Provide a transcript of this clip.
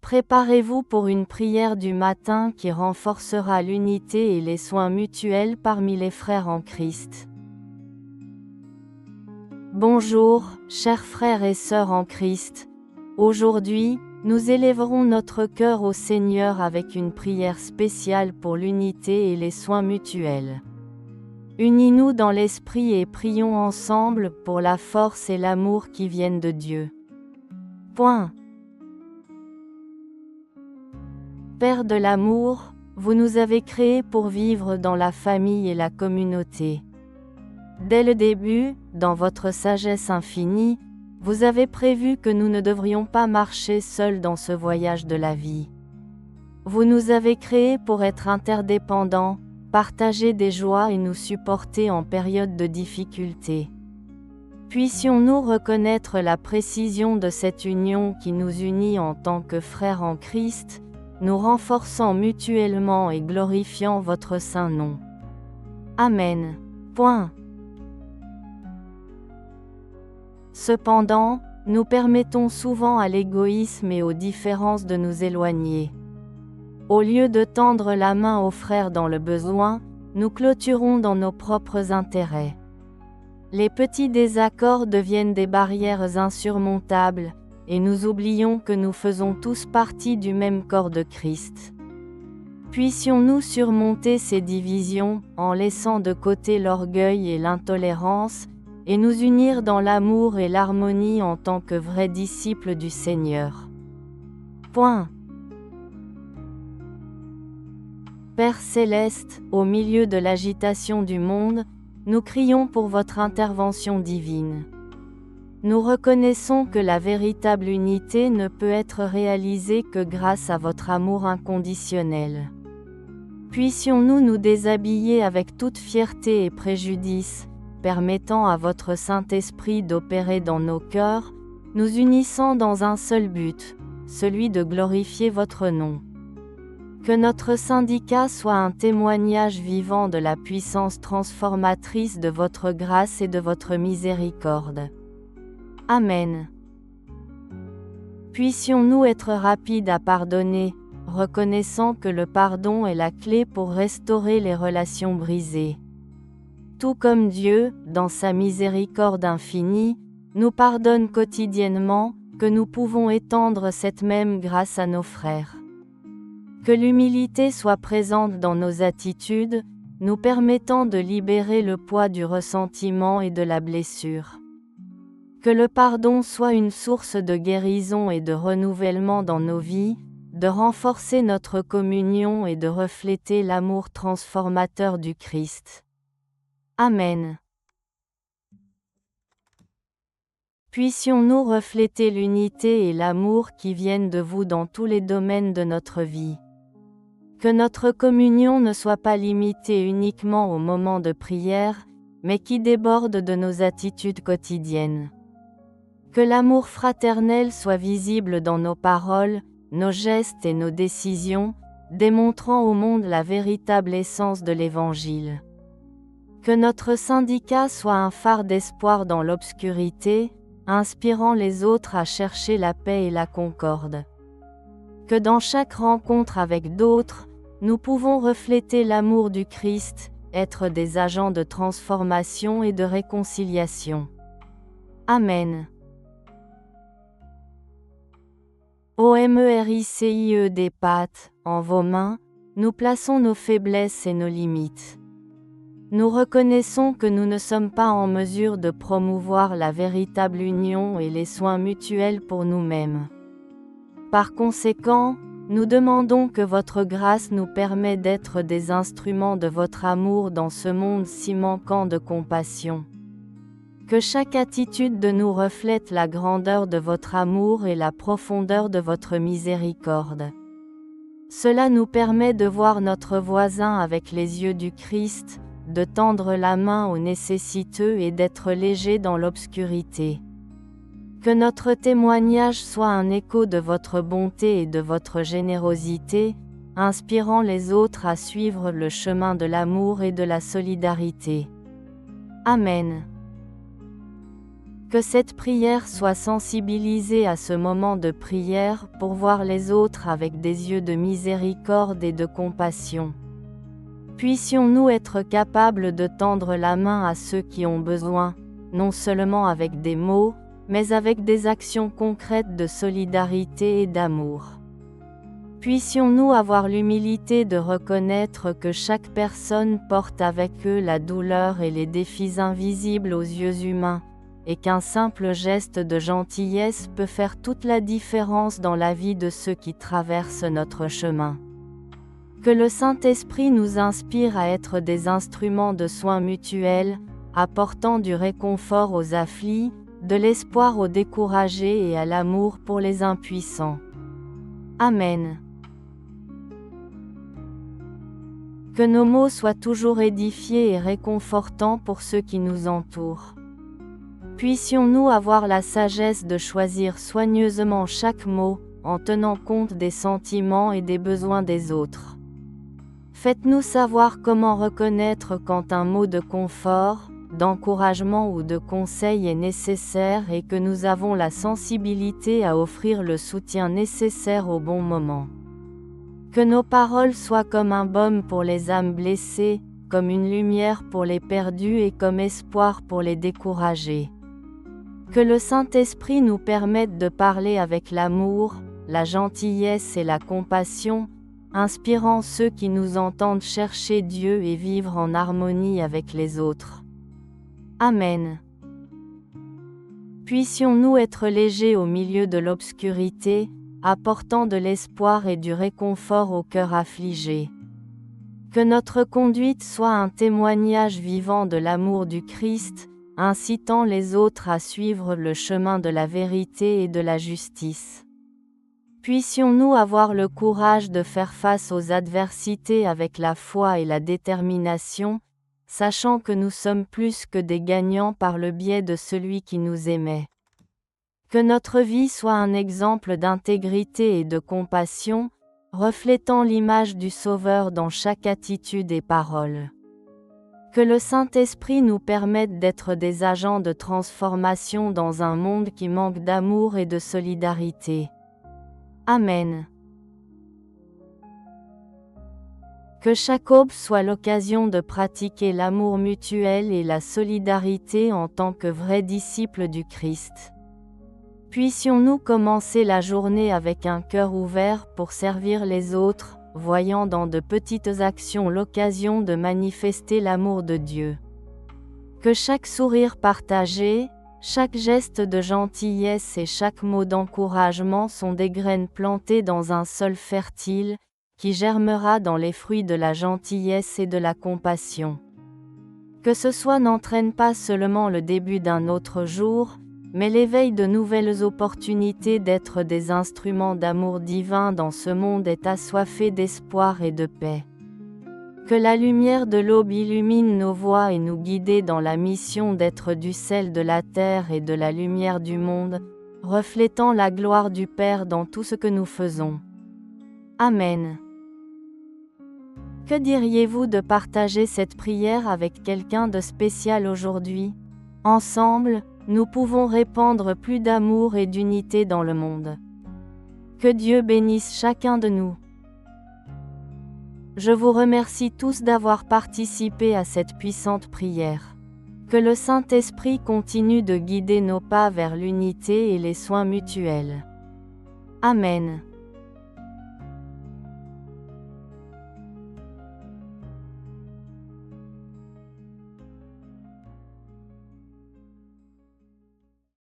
Préparez-vous pour une prière du matin qui renforcera l'unité et les soins mutuels parmi les frères en Christ. Bonjour, chers frères et sœurs en Christ. Aujourd'hui, nous élèverons notre cœur au Seigneur avec une prière spéciale pour l'unité et les soins mutuels. Unis-nous dans l'esprit et prions ensemble pour la force et l'amour qui viennent de Dieu. Père de l'amour, vous nous avez créés pour vivre dans la famille et la communauté. Dès le début, dans votre sagesse infinie, vous avez prévu que nous ne devrions pas marcher seuls dans ce voyage de la vie. Vous nous avez créés pour être interdépendants, partager des joies et nous supporter en période de difficulté. Puissions-nous reconnaître la précision de cette union qui nous unit en tant que frères en Christ, nous renforçant mutuellement et glorifiant votre saint nom. Amen. Cependant, nous permettons souvent à l'égoïsme et aux différences de nous éloigner. Au lieu de tendre la main aux frères dans le besoin, nous clôturons dans nos propres intérêts. Les petits désaccords deviennent des barrières insurmontables, et nous oublions que nous faisons tous partie du même corps de Christ. Puissions-nous surmonter ces divisions, en laissant de côté l'orgueil et l'intolérance, et nous unir dans l'amour et l'harmonie en tant que vrais disciples du Seigneur. Père céleste, au milieu de l'agitation du monde, nous crions pour votre intervention divine. Nous reconnaissons que la véritable unité ne peut être réalisée que grâce à votre amour inconditionnel. Puissions-nous nous déshabiller avec toute fierté et préjudice, permettant à votre Saint-Esprit d'opérer dans nos cœurs, nous unissant dans un seul but, celui de glorifier votre nom. Que notre syndicat soit un témoignage vivant de la puissance transformatrice de votre grâce et de votre miséricorde. Amen. Puissions-nous être rapides à pardonner, reconnaissant que le pardon est la clé pour restaurer les relations brisées. Tout comme Dieu, dans sa miséricorde infinie, nous pardonne quotidiennement, que nous pouvons étendre cette même grâce à nos frères. Que l'humilité soit présente dans nos attitudes, nous permettant de libérer le poids du ressentiment et de la blessure. Que le pardon soit une source de guérison et de renouvellement dans nos vies, de renforcer notre communion et de refléter l'amour transformateur du Christ. Amen. Puissions-nous refléter l'unité et l'amour qui viennent de vous dans tous les domaines de notre vie. Que notre communion ne soit pas limitée uniquement aux moments de prière, mais qui déborde de nos attitudes quotidiennes. Que l'amour fraternel soit visible dans nos paroles, nos gestes et nos décisions, démontrant au monde la véritable essence de l'Évangile. Que notre syndicat soit un phare d'espoir dans l'obscurité, inspirant les autres à chercher la paix et la concorde. Que dans chaque rencontre avec d'autres, nous pouvons refléter l'amour du Christ, être des agents de transformation et de réconciliation. Amen. OMERICIE des pâtes, en vos mains, nous plaçons nos faiblesses et nos limites. Nous reconnaissons que nous ne sommes pas en mesure de promouvoir la véritable union et les soins mutuels pour nous-mêmes. Par conséquent, nous demandons que votre grâce nous permette d'être des instruments de votre amour dans ce monde si manquant de compassion. Que chaque attitude de nous reflète la grandeur de votre amour et la profondeur de votre miséricorde. Cela nous permet de voir notre voisin avec les yeux du Christ, de tendre la main aux nécessiteux et d'être léger dans l'obscurité. Que notre témoignage soit un écho de votre bonté et de votre générosité, inspirant les autres à suivre le chemin de l'amour et de la solidarité. Amen. Que cette prière soit sensibilisée à ce moment de prière pour voir les autres avec des yeux de miséricorde et de compassion. Puissions-nous être capables de tendre la main à ceux qui ont besoin, non seulement avec des mots, mais avec des actions concrètes de solidarité et d'amour. Puissions-nous avoir l'humilité de reconnaître que chaque personne porte avec eux la douleur et les défis invisibles aux yeux humains, et qu'un simple geste de gentillesse peut faire toute la différence dans la vie de ceux qui traversent notre chemin. Que le Saint-Esprit nous inspire à être des instruments de soins mutuels, apportant du réconfort aux affligés, de l'espoir aux découragés et à l'amour pour les impuissants. Amen. Que nos mots soient toujours édifiés et réconfortants pour ceux qui nous entourent. Puissions-nous avoir la sagesse de choisir soigneusement chaque mot, en tenant compte des sentiments et des besoins des autres. Faites-nous savoir comment reconnaître quand un mot de confort, d'encouragement ou de conseil est nécessaire et que nous avons la sensibilité à offrir le soutien nécessaire au bon moment. Que nos paroles soient comme un baume pour les âmes blessées, comme une lumière pour les perdus et comme espoir pour les découragés. Que le Saint-Esprit nous permette de parler avec l'amour, la gentillesse et la compassion, inspirant ceux qui nous entendent chercher Dieu et vivre en harmonie avec les autres. Amen. Puissions-nous être légers au milieu de l'obscurité, apportant de l'espoir et du réconfort au cœur affligé. Que notre conduite soit un témoignage vivant de l'amour du Christ, incitant les autres à suivre le chemin de la vérité et de la justice. Puissions-nous avoir le courage de faire face aux adversités avec la foi et la détermination, sachant que nous sommes plus que des gagnants par le biais de celui qui nous aimait. Que notre vie soit un exemple d'intégrité et de compassion, reflétant l'image du Sauveur dans chaque attitude et parole. Que le Saint-Esprit nous permette d'être des agents de transformation dans un monde qui manque d'amour et de solidarité. Amen. Que chaque aube soit l'occasion de pratiquer l'amour mutuel et la solidarité en tant que vrais disciples du Christ. Puissions-nous commencer la journée avec un cœur ouvert pour servir les autres, voyant dans de petites actions l'occasion de manifester l'amour de Dieu. Que chaque sourire partagé, chaque geste de gentillesse et chaque mot d'encouragement sont des graines plantées dans un sol fertile, qui germera dans les fruits de la gentillesse et de la compassion. Que ce soit n'entraîne pas seulement le début d'un autre jour, mais l'éveil de nouvelles opportunités d'être des instruments d'amour divin dans ce monde est assoiffé d'espoir et de paix. Que la lumière de l'aube illumine nos voies et nous guide dans la mission d'être du sel de la terre et de la lumière du monde, reflétant la gloire du Père dans tout ce que nous faisons. Amen. Que diriez-vous de partager cette prière avec quelqu'un de spécial aujourd'hui? Ensemble, nous pouvons répandre plus d'amour et d'unité dans le monde. Que Dieu bénisse chacun de nous. Je vous remercie tous d'avoir participé à cette puissante prière. Que le Saint-Esprit continue de guider nos pas vers l'unité et les soins mutuels. Amen.